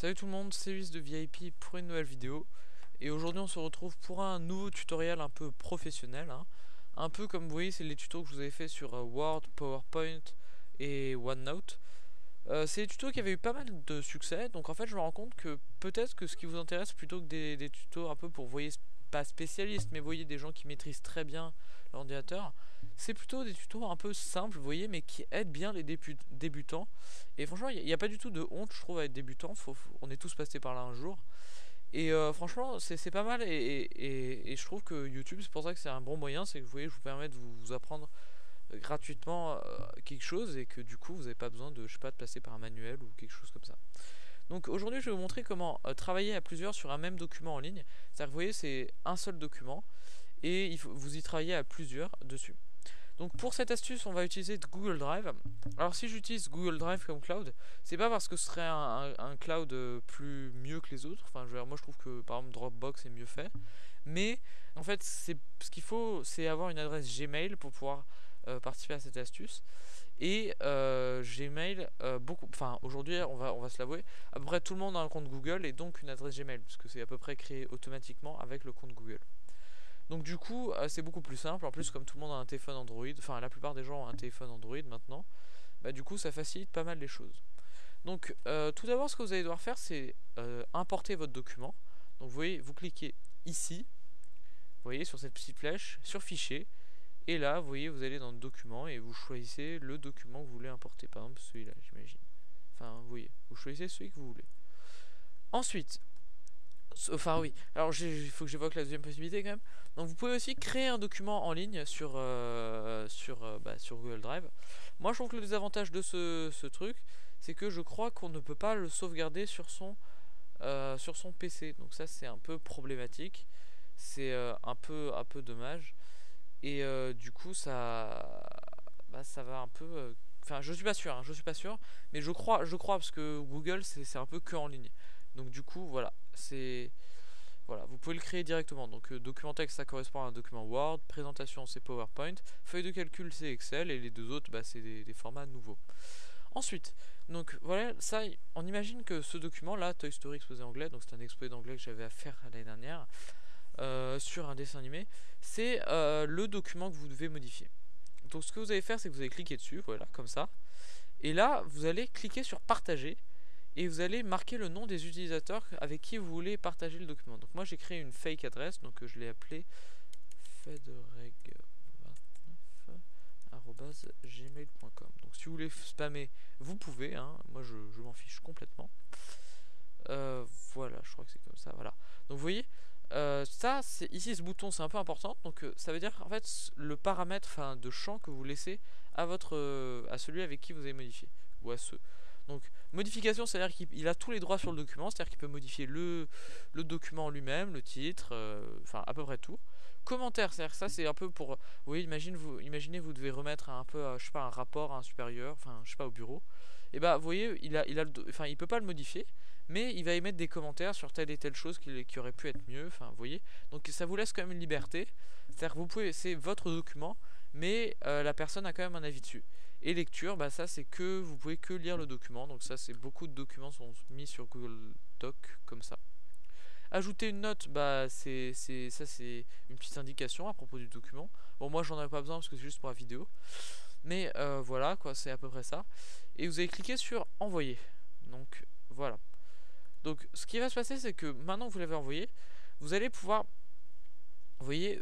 Salut tout le monde, c'est Luis de VIP pour une nouvelle vidéo. Et aujourd'hui on se retrouve pour un nouveau tutoriel un peu professionnel, hein. Un peu comme vous voyez, c'est les tutos que je vous avais fait sur Word, PowerPoint et OneNote. C'est des tutos qui avaient eu pas mal de succès, donc en fait je me rends compte que peut-être que ce qui vous intéresse plutôt que des tutos un peu pour, vous voyez, pas spécialistes, mais vous voyez des gens qui maîtrisent très bien l'ordinateur, c'est plutôt des tutos un peu simples, vous voyez, mais qui aident bien les débutants. Et franchement, il n'y a pas du tout de honte, je trouve, à être débutant, on est tous passés par là un jour. Et franchement, c'est pas mal, et je trouve que YouTube, c'est pour ça que c'est un bon moyen, c'est que vous voyez, je vous permets de vous apprendre gratuitement quelque chose, et que du coup vous n'avez pas besoin de, je sais pas, de passer par un manuel ou quelque chose comme ça. Donc aujourd'hui je vais vous montrer comment travailler à plusieurs sur un même document en ligne. C'est-à-dire que vous voyez, c'est un seul document et vous y travaillez à plusieurs dessus. Donc pour cette astuce on va utiliser Google Drive. Alors si j'utilise Google Drive comme cloud, c'est pas parce que ce serait un cloud plus mieux que les autres. Enfin moi je trouve que par exemple Dropbox est mieux fait. Mais en fait ce qu'il faut, c'est avoir une adresse Gmail pour pouvoir participer à cette astuce. Et Gmail, enfin aujourd'hui on va se l'avouer, à peu près tout le monde a un compte Google et donc une adresse Gmail, parce que c'est à peu près créé automatiquement avec le compte Google. Donc du coup c'est beaucoup plus simple. En plus, comme tout le monde a un téléphone Android, enfin la plupart des gens ont un téléphone Android maintenant, bah du coup ça facilite pas mal les choses. Donc tout d'abord, ce que vous allez devoir faire, c'est importer votre document. Donc vous voyez, vous cliquez ici, vous voyez, sur cette petite flèche, sur fichier. Et là, vous voyez, vous allez dans le document et vous choisissez le document que vous voulez importer. Par exemple, celui-là, j'imagine. Enfin, vous voyez, vous choisissez celui que vous voulez. Ensuite, enfin oui, alors il faut que j'évoque la deuxième possibilité quand même. Donc vous pouvez aussi créer un document en ligne sur Google Drive. Moi, je trouve que le désavantage de ce truc, c'est que je crois qu'on ne peut pas le sauvegarder sur son PC. Donc ça, c'est un peu problématique. C'est un peu dommage. Et du coup ça va un peu enfin je suis pas sûr, hein, je suis pas sûr, mais je crois parce que Google c'est un peu que en ligne. Donc du coup voilà, vous pouvez le créer directement. Donc document texte, ça correspond à un document Word, présentation c'est PowerPoint, feuille de calcul c'est Excel, et les deux autres c'est des formats nouveaux. Ensuite, donc voilà, ça, on imagine que ce document là, Toy Story exposé anglais, donc c'est un exposé d'anglais que j'avais à faire l'année dernière, sur un dessin animé, c'est le document que vous devez modifier. Donc ce que vous allez faire, c'est que vous allez cliquer dessus, voilà, comme ça. Et là, vous allez cliquer sur partager. Et vous allez marquer le nom des utilisateurs avec qui vous voulez partager le document. Donc moi j'ai créé une fake adresse, donc je l'ai appelée fedreg29@gmail.com. Donc si vous voulez spammer, vous pouvez, hein. Moi je m'en fiche complètement. Voilà, je crois que c'est comme ça, voilà. Donc vous voyez, ça, ici ce bouton c'est un peu important. Donc ça veut dire en fait le paramètre de champ que vous laissez à à celui avec qui vous avez modifié, ou à ceux. Donc modification, c'est à dire qu'il a tous les droits sur le document, c'est à dire qu'il peut modifier le document lui-même, le titre, enfin à peu près tout. Commentaire, c'est à dire ça c'est un peu pour, oui, imaginez vous devez remettre un peu je sais pas, un rapport à un supérieur, enfin je sais pas, au bureau. Et bah vous voyez, il peut pas le modifier, mais il va émettre des commentaires sur telle et telle chose qui aurait pu être mieux, enfin vous voyez. Donc ça vous laisse quand même une liberté, c'est-à-dire que vous pouvez, c'est votre document, mais la personne a quand même un avis dessus. Et lecture, bah ça c'est que vous pouvez que lire le document, donc ça c'est beaucoup de documents sont mis sur Google Doc comme ça. Ajouter une note, bah c'est une petite indication à propos du document. Bon, moi j'en ai pas besoin parce que c'est juste pour la vidéo, mais voilà quoi, c'est à peu près ça. Et vous allez cliquer sur envoyer. Donc voilà. Donc ce qui va se passer, c'est que maintenant que vous l'avez envoyé, vous allez pouvoir, vous voyez,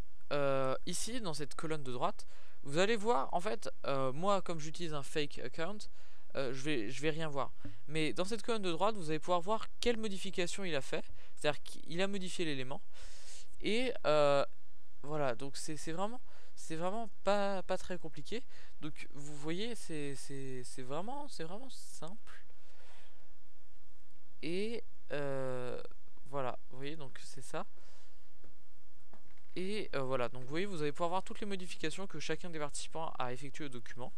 ici dans cette colonne de droite, vous allez voir en fait, moi comme j'utilise un fake account, je vais rien voir. Mais dans cette colonne de droite, vous allez pouvoir voir quelle modification il a fait. C'est-à-dire qu'il a modifié l'élément. Et voilà, donc c'est vraiment pas très compliqué. Donc vous voyez, c'est vraiment simple. Et voilà, vous voyez, donc c'est ça. Et voilà, donc vous voyez, vous allez pouvoir voir toutes les modifications que chacun des participants a effectuées au document.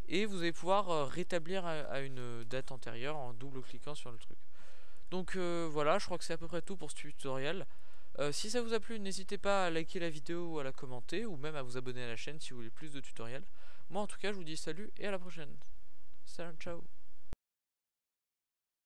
Et vous allez pouvoir rétablir à une date antérieure en double-cliquant sur le truc. Donc voilà, je crois que c'est à peu près tout pour ce tutoriel. Si ça vous a plu, n'hésitez pas à liker la vidéo ou à la commenter, ou même à vous abonner à la chaîne si vous voulez plus de tutoriels. Moi en tout cas, je vous dis salut et à la prochaine. Salut, ciao.